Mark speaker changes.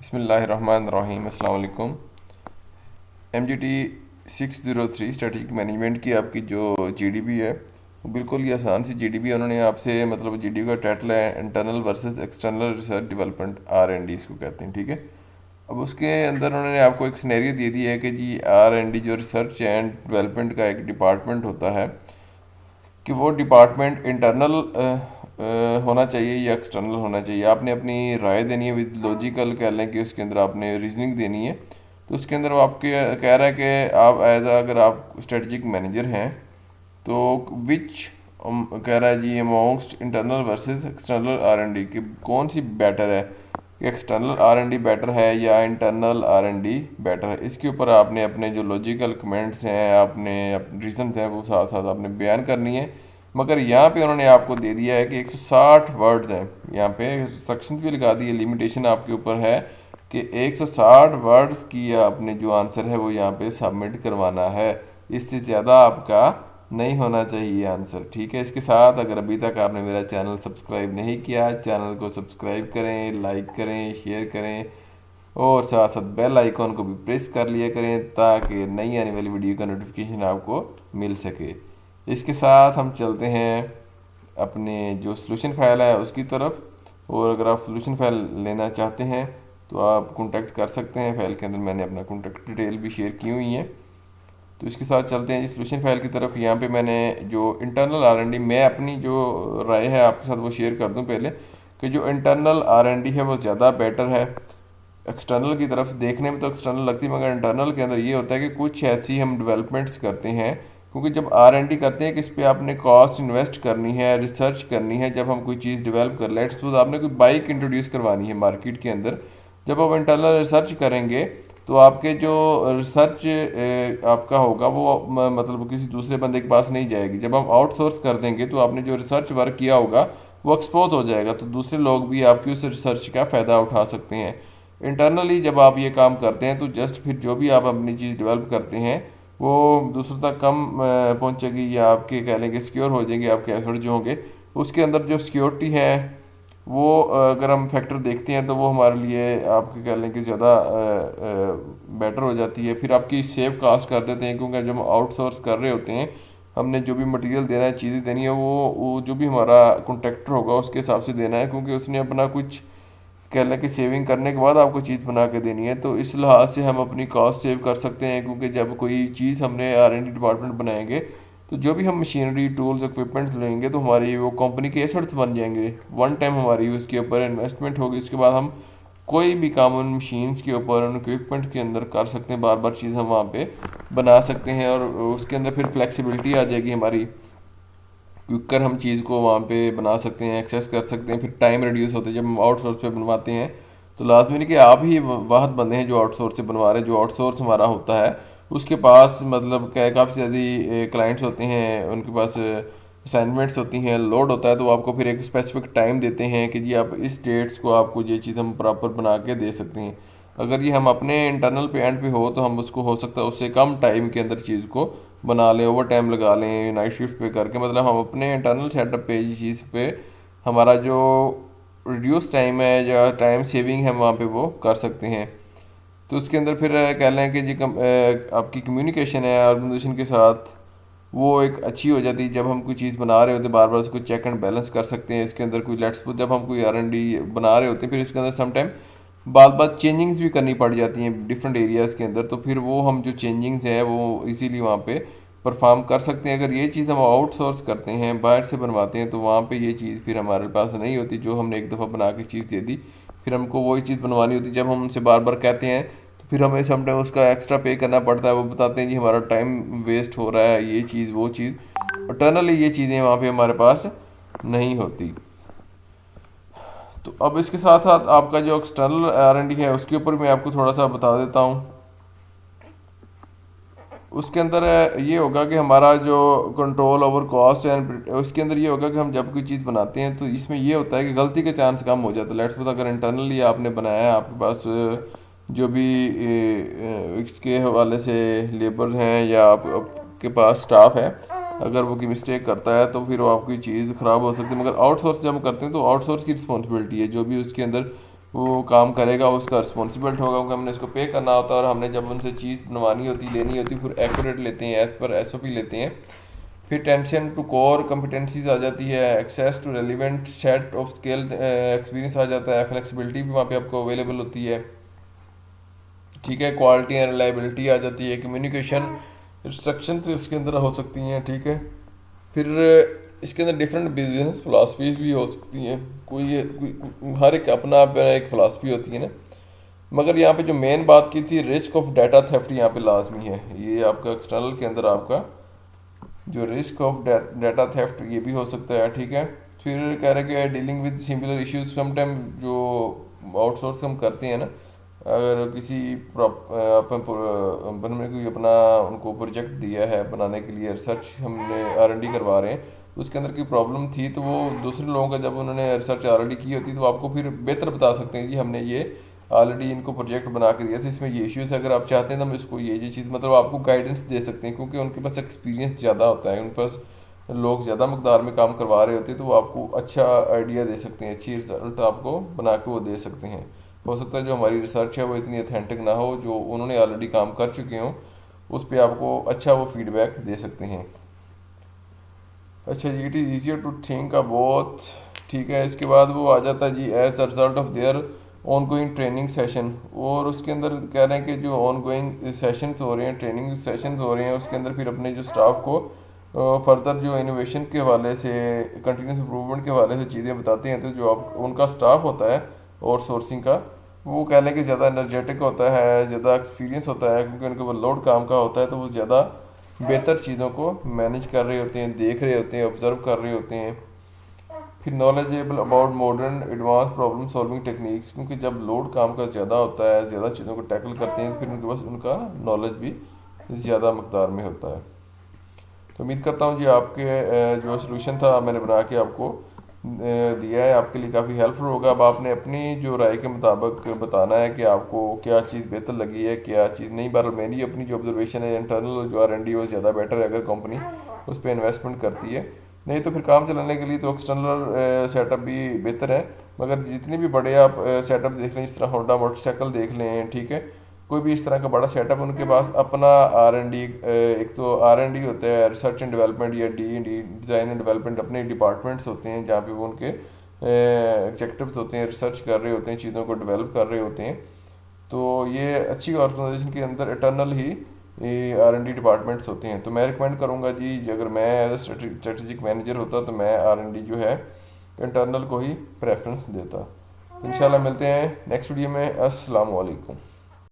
Speaker 1: बिस्मिल्लाहिर्रहमानिर्रहीम। अस्सलाम वालेकुम। MGT 603 स्ट्रेटेजिक मैनेजमेंट की आपकी जो GDP है वो बिल्कुल ही आसान सी GDP है। उन्होंने आपसे मतलब GDP का टाइटल है internal versus external research development, R&D इसको कहते हैं, ठीक है। अब उसके अंदर उन्होंने आपको एक सिनेरियो दे दिया है कि जी R&D जो रिसर्च एंड डेवलपमेंट का एक डिपार्टमेंट होता है कि वो डिपार्टमेंट इंटरनल होना चाहिए या एक्सटर्नल होना चाहिए। आपने अपनी राय देनी है विद लॉजिकल, कह लें कि उसके अंदर आपने रीजनिंग देनी है। तो उसके अंदर वो आपके कह रहा है कि आप अगर आप स्ट्रेटजिक मैनेजर हैं तो विच कह रहा है जी amongst internal versus external R&D कि कौन सी बेटर है, कि एक्सटर्नल R&D बेटर है या इंटरनल R&D बेटर है। इसके ऊपर आपने अपने जो लॉजिकल कमेंट्स हैं, आपने रीजन हैं, वो साथ साथ आपने बयान करनी है। मगर यहाँ पे उन्होंने आपको दे दिया है कि 160 वर्ड्स हैं। यहाँ पे सेक्शन भी लगा दी है, लिमिटेशन आपके ऊपर है कि 160 वर्ड्स की आपने जो आंसर है वो यहाँ पे सबमिट करवाना है। इससे ज़्यादा आपका नहीं होना चाहिए आंसर, ठीक है। इसके साथ अगर अभी तक आपने मेरा चैनल सब्सक्राइब नहीं किया, चैनल को सब्सक्राइब करें, लाइक करें, शेयर करें और साथ साथ बेल आइकॉन को भी प्रेस कर लिया करें ताकि नई आने वाली वीडियो का नोटिफिकेशन आपको मिल सके। इसके साथ हम चलते हैं अपने जो सोल्यूशन फाइल है उसकी तरफ। और अगर आप सोल्यूशन फाइल लेना चाहते हैं तो आप कॉन्टैक्ट कर सकते हैं। फाइल के अंदर मैंने अपना कॉन्टैक्ट डिटेल भी शेयर की हुई है। तो इसके साथ चलते हैं जी सोल्यूशन फाइल की तरफ। यहाँ पे मैंने जो इंटरनल R&D, मैं अपनी जो राय है आपके साथ वो शेयर कर दूँ पहले, कि जो इंटरनल R&D है वो ज़्यादा बेटर है। एक्सटर्नल की तरफ देखने में तो एक्सटर्नल लगती है, मगर इंटरनल के अंदर ये होता है कि कुछ ऐसी हम डेवलपमेंट्स करते हैं, क्योंकि जब R&D करते हैं कि इस पर आपने कॉस्ट इन्वेस्ट करनी है, रिसर्च करनी है। जब हम कोई चीज़ डेवलप कर लेट्स सपोज आपने कोई बाइक इंट्रोड्यूस करवानी है मार्केट के अंदर, जब आप इंटरनल रिसर्च करेंगे तो आपके जो रिसर्च आपका होगा वो मतलब किसी दूसरे बंदे के पास नहीं जाएगी। जब हम आउटसोर्स कर देंगे तो आपने जो रिसर्च वर्क किया होगा वो एक्सपोज हो जाएगा, तो दूसरे लोग भी आपकी उस रिसर्च का फ़ायदा उठा सकते हैं। इंटरनली जब आप ये काम करते हैं तो जस्ट फिर जो भी आप अपनी चीज़ डेवलप करते हैं वो दूसरों तक कम पहुंचेगी, या आपके कह लेंगे सिक्योर हो जाएंगे आपके एफर्ट जो होंगे। उसके अंदर जो सिक्योरिटी है वो अगर हम फैक्टर देखते हैं तो वो हमारे लिए आपके कह लें कि ज़्यादा बेटर हो जाती है। फिर आपकी सेव कास्ट कर देते हैं, क्योंकि जब हम आउटसोर्स कर रहे होते हैं हमने जो भी मटेरियल देना है, चीज़ें देनी है, वो जो भी हमारा कॉन्ट्रैक्टर होगा उसके हिसाब से देना है, क्योंकि उसने अपना कुछ कह लें कि सेविंग करने के बाद आपको चीज़ बना के देनी है। तो इस लिहाज से हम अपनी कॉस्ट सेव कर सकते हैं, क्योंकि जब कोई चीज़ हमने R&D डिपार्टमेंट बनाएंगे तो जो भी हम मशीनरी टूल्स इक्विपमेंट्स लेंगे तो हमारी वो कंपनी के एसेट्स बन जाएंगे। वन टाइम हमारी उसके ऊपर इन्वेस्टमेंट होगी, उसके बाद हम कोई भी काम उन मशीन्स के ऊपर, उन इक्विपमेंट के अंदर कर सकते हैं। बार बार चीज़ हम वहाँ पे बना सकते हैं और उसके अंदर फिर फ्लेक्सिबिलिटी आ जाएगी हमारी, क्विकर हम चीज़ को वहाँ पे बना सकते हैं, एक्सेस कर सकते हैं। फिर टाइम रिड्यूस होता है जब हम आउटसोर्स पे बनवाते हैं। तो लाजमी नहीं कि आप ही वाहद बंदे हैं जो आउटसोर्स से बनवा रहे हैं। जो आउटसोर्स हमारा होता है उसके पास मतलब क्या काफ़ी ज़्यादा क्लाइंट्स होते हैं, उनके पास असाइनमेंट्स होती हैं, लोड होता है। तो वो आपको फिर एक स्पेसिफिक टाइम देते हैं कि जी आप इस डेट्स को आपको ये चीज़ हम प्रॉपर बना के दे सकते हैं। अगर ये हम अपने इंटरनल पे एंड पे हो तो हम उसको हो सकता है उससे कम टाइम के अंदर चीज़ को बना लें, ओवर टाइम लगा लें, नाइट शिफ्ट पे करके। मतलब हम अपने इंटरनल सेटअप पे इस चीज़ पे हमारा जो रिड्यूस टाइम है या टाइम सेविंग है वहाँ पे वो कर सकते हैं। तो उसके अंदर फिर कह लें कि जी आपकी कम्युनिकेशन है ऑर्गेनाइजेशन के साथ वो एक अच्छी हो जाती है। जब हम कोई चीज़ बना रहे होते हैं बार बार उसको चेक एंड बैलेंस कर सकते हैं। इसके अंदर कोई लेट्स जब हम कोई R&D बना रहे होते हैं फिर इसके अंदर सम टाइम बात बात चेंजिंग्स भी करनी पड़ जाती हैं डिफरेंट एरियाज़ के अंदर, तो फिर वो हम जो चेंजिंग्स है वो इजीली वहाँ पे परफॉर्म कर सकते हैं। अगर ये चीज़ हम आउटसोर्स करते हैं, बाहर से बनवाते हैं, तो वहाँ पे ये चीज़ फिर हमारे पास नहीं होती। जो हमने एक दफ़ा बना के चीज़ दे दी फिर हमको वही चीज़ बनवानी होती। जब हम उनसे बार बार कहते हैं तो फिर हमें समटाइम उसका एक्स्ट्रा पे करना पड़ता है। वो बताते हैं जी हमारा टाइम वेस्ट हो रहा है, ये चीज़ वो चीज़। इंटरनली ये चीज़ें वहाँ पे हमारे पास नहीं होती। तो अब इसके साथ साथ आपका जो एक्सटर्नल R&D है उसके ऊपर मैं आपको थोड़ा सा बता देता हूँ। उसके अंदर ये होगा कि हमारा जो कंट्रोल ओवर कॉस्ट एंड उसके अंदर ये होगा कि हम जब कोई चीज़ बनाते हैं तो इसमें ये होता है कि गलती के चांस कम हो जाता है। लेट्स सपोज अगर इंटरनली आपने बनाया है, आपके पास जो भी इसके हवाले से लेबर हैं या आपके पास स्टाफ है, अगर वो की मिस्टेक करता है तो फिर वो आपकी चीज़ ख़राब हो सकती है। मगर आउटसोर्स जब हम करते हैं तो आउटसोर्स की रिस्पॉन्सिबिलिटी है, जो भी उसके अंदर वो काम करेगा, उसका रिस्पॉन्सिबल होगा, क्योंकि हमने इसको पे करना होता है और हमने जब उनसे चीज़ बनवानी होती लेनी होती फिर एक्यूरेट लेते हैं, एज पर SOP लेते हैं। फिर टेंशन टू कोर कम्पिटेंसीज आ जाती है, access to relevant set of skill experience आ जाता है, फ्लेक्सिबिलिटी भी वहाँ पे आपको अवेलेबल होती है, ठीक है। क्वालिटी एंड रिलायबिलिटी आ जाती है, कम्युनिकेशन इंस्ट्रक्शन से उसके अंदर हो सकती हैं, ठीक है। फिर इसके अंदर डिफरेंट बिजनेस फिलासफीज भी हो सकती हैं, हर एक अपना अपना एक फ़िलासफ़ी होती है ना। मगर यहाँ पे जो मेन बात की थी, रिस्क ऑफ डाटा थेफ्ट यहाँ पे लाजमी है। ये आपका एक्सटर्नल के अंदर आपका जो रिस्क ऑफ डाटा थेफ्ट ये भी हो सकता है, ठीक है। फिर कह रहे कि dealing with similar issues, sometime जो आउटसोर्स हम करते हैं ना, अगर किसी अपन में कोई अपना उनको प्रोजेक्ट दिया है बनाने के लिए, रिसर्च हमने R&D करवा रहे हैं, तो उसके अंदर कोई प्रॉब्लम थी, तो वो दूसरे लोगों का जब उन्होंने रिसर्च R&D की होती तो आपको फिर बेहतर बता सकते हैं कि हमने ये ऑलरेडी इनको प्रोजेक्ट बना के दिया था, इसमें ये इश्यूज अगर आप चाहते हैं तो हम इसको ये चीज़ मतलब आपको गाइडेंस दे सकते हैं, क्योंकि उनके पास एक्सपीरियंस ज़्यादा होता है, उनके पास लोग ज़्यादा मकदार में काम करवा रहे होते हैं, तो वो आपको अच्छा आइडिया दे सकते हैं, अच्छी रिजल्ट आपको बना के वो दे सकते हैं। हो सकता है जो हमारी रिसर्च है वो इतनी अथेंटिक ना हो, जो उन्होंने ऑलरेडी काम कर चुके हों उस पर आपको अच्छा वो फीडबैक दे सकते हैं। अच्छा जी, it is easier to think about, ठीक है। इसके बाद वो आ जाता है जी, as the result of their ongoing training session, और उसके अंदर कह रहे हैं कि जो ऑन गोइंग सेशंस हो रहे हैं, ट्रेनिंग सेशंस हो रहे हैं, उसके अंदर फिर अपने जो स्टाफ को फर्दर जो इनोवेशन के हवाले से, कंटिन्यूस इंप्रूवमेंट के हवाले से चीज़ें बताते हैं, तो जो आप उनका स्टाफ होता है और सोर्सिंग का, वो कह लें कि ज़्यादा एनर्जेटिक होता है, ज़्यादा एक्सपीरियंस होता है, क्योंकि उनके ऊपर लोड काम का होता है, तो वो ज़्यादा बेहतर चीज़ों को मैनेज कर रहे होते हैं, देख रहे होते हैं, ऑब्जर्व कर रहे होते हैं। फिर knowledgeable about modern advance problem solving techniques, क्योंकि जब लोड काम का ज़्यादा होता है, ज़्यादा चीज़ों को टैकल करते हैं, तो फिर उनके पास उनका नॉलेज भी ज़्यादा मकदार में होता है। तो उम्मीद करता हूँ जी आपके जो सोल्यूशन था मैंने बना के आपको दिया है, आपके लिए काफ़ी हेल्पफुल होगा। अब आपने अपनी जो राय के मुताबिक बताना है कि आपको क्या चीज़ बेहतर लगी है, क्या चीज़ नहीं। बहरहाल मेरी अपनी जो ऑब्जर्वेशन है, इंटरनल जो R&D वो ज़्यादा बेटर है अगर कंपनी उस पर इन्वेस्टमेंट करती है, नहीं तो फिर काम चलाने के लिए तो एक्सटर्नल सेटअप भी बेहतर है। मगर जितने भी बड़े आप सेटअप देख लें, इस तरह होंडा मोटरसाइकिल देख लें, ठीक है, कोई भी इस तरह का बड़ा सेटअप, उनके पास अपना R&D, एक तो R&D होता है रिसर्च एंड डेवलपमेंट, या D&D डिज़ाइन एंड डेवलपमेंट, अपने डिपार्टमेंट्स होते हैं जहाँ पे वो उनके एग्जेक्टिव्स होते हैं, रिसर्च कर रहे होते हैं, चीज़ों को डेवलप कर रहे होते हैं। तो ये अच्छी ऑर्गेनाइजेशन के अंदर इटर्नल ही R&D डिपार्टमेंट्स होते हैं। तो मैं रिकमेंड करूँगा जी, अगर मैं एज ए स्ट्रेटेजिक मैनेजर होता तो मैं R&D जो है इंटरनल को ही प्रेफरेंस देता। इंशाल्लाह मिलते हैं नेक्स्ट वीडियो में। अस्सलाम वालेकुम।